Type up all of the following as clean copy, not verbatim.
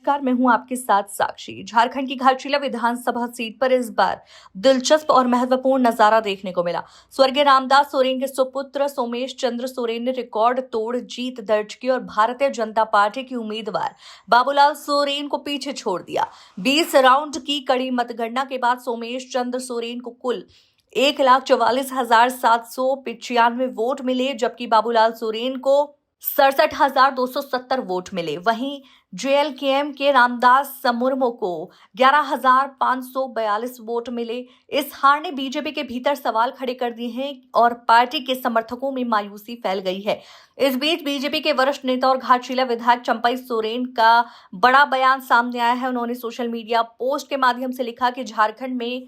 नमस्कार, मैं हूं आपके साथ साक्षी। झारखंड की घाटशिला विधानसभा सीट पर इस बार दिलचस्प और महत्वपूर्ण नजारा देखने को मिला। स्वर्गीय रामदास सोरेन के सुपुत्र सोमेश चंद्र सोरेन ने रिकॉर्ड तोड़ जीत दर्ज की और भारतीय जनता पार्टी की उम्मीदवार बाबूलाल सोरेन को पीछे छोड़ दिया। 20 राउंड की कड़ी मतगणना के बाद सोमेश चंद्र सोरेन को कुल 1,44,795 वोट मिले, जबकि बाबूलाल सोरेन को 67,270 वोट मिले। वहीं जेएलकेएम के रामदास मुर्मू को 11,542 वोट मिले। इस हार ने बीजेपी के भीतर सवाल खड़े कर दिए हैं और पार्टी के समर्थकों में मायूसी फैल गई है। इस बीच बीजेपी के वरिष्ठ नेता और घाटशिला विधायक चंपई सोरेन का बड़ा बयान सामने आया है। उन्होंने सोशल मीडिया पोस्ट के माध्यम से लिखा कि झारखंड में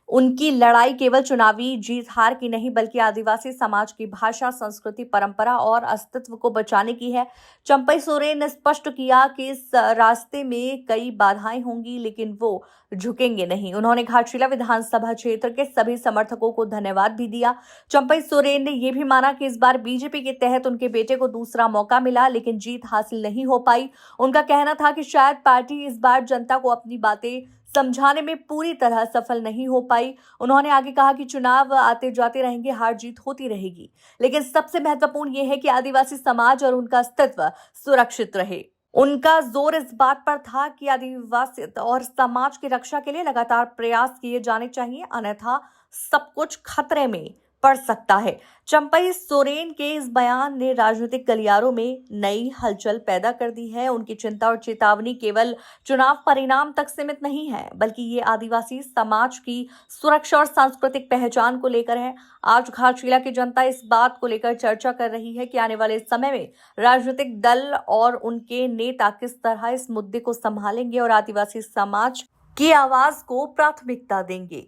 उनकी लड़ाई केवल चुनावी जीत हार की नहीं, बल्कि आदिवासी समाज की भाषा, संस्कृति, परंपरा और अस्तित्व को बचाने की है। चंपई सोरेन ने स्पष्ट किया कि इस रास्ते में कई बाधाएं होंगी, लेकिन वो झुकेंगे नहीं। उन्होंने घाटशिला विधानसभा क्षेत्र के सभी समर्थकों को धन्यवाद भी दिया। चंपई सोरेन ने यह भी माना कि इस बार बीजेपी के तहत उनके बेटे को दूसरा मौका मिला, लेकिन जीत हासिल नहीं हो पाई। उनका कहना था कि शायद पार्टी इस बार जनता को अपनी बातें समझाने में पूरी तरह सफल नहीं हो पाई। उन्होंने आगे कहा कि चुनाव आते जाते रहेंगे, हार जीत होती रहेगी, लेकिन सबसे महत्वपूर्ण यह है कि आदिवासी समाज और उनका अस्तित्व सुरक्षित रहे। उनका जोर इस बात पर था कि आदिवासी और समाज की रक्षा के लिए लगातार प्रयास किए जाने चाहिए, अन्यथा सब कुछ खतरे में पड़ सकता है। चंपई सोरेन के इस बयान ने राजनीतिक गलियारों में नई हलचल पैदा कर दी है। उनकी चिंता और चेतावनी केवल चुनाव परिणाम तक सीमित नहीं है, बल्कि ये आदिवासी समाज की सुरक्षा और सांस्कृतिक पहचान को लेकर है। आज घाटशिला की जनता इस बात को लेकर चर्चा कर रही है कि आने वाले समय में राजनीतिक दल और उनके नेता किस तरह इस मुद्दे को संभालेंगे और आदिवासी समाज की आवाज को प्राथमिकता देंगे।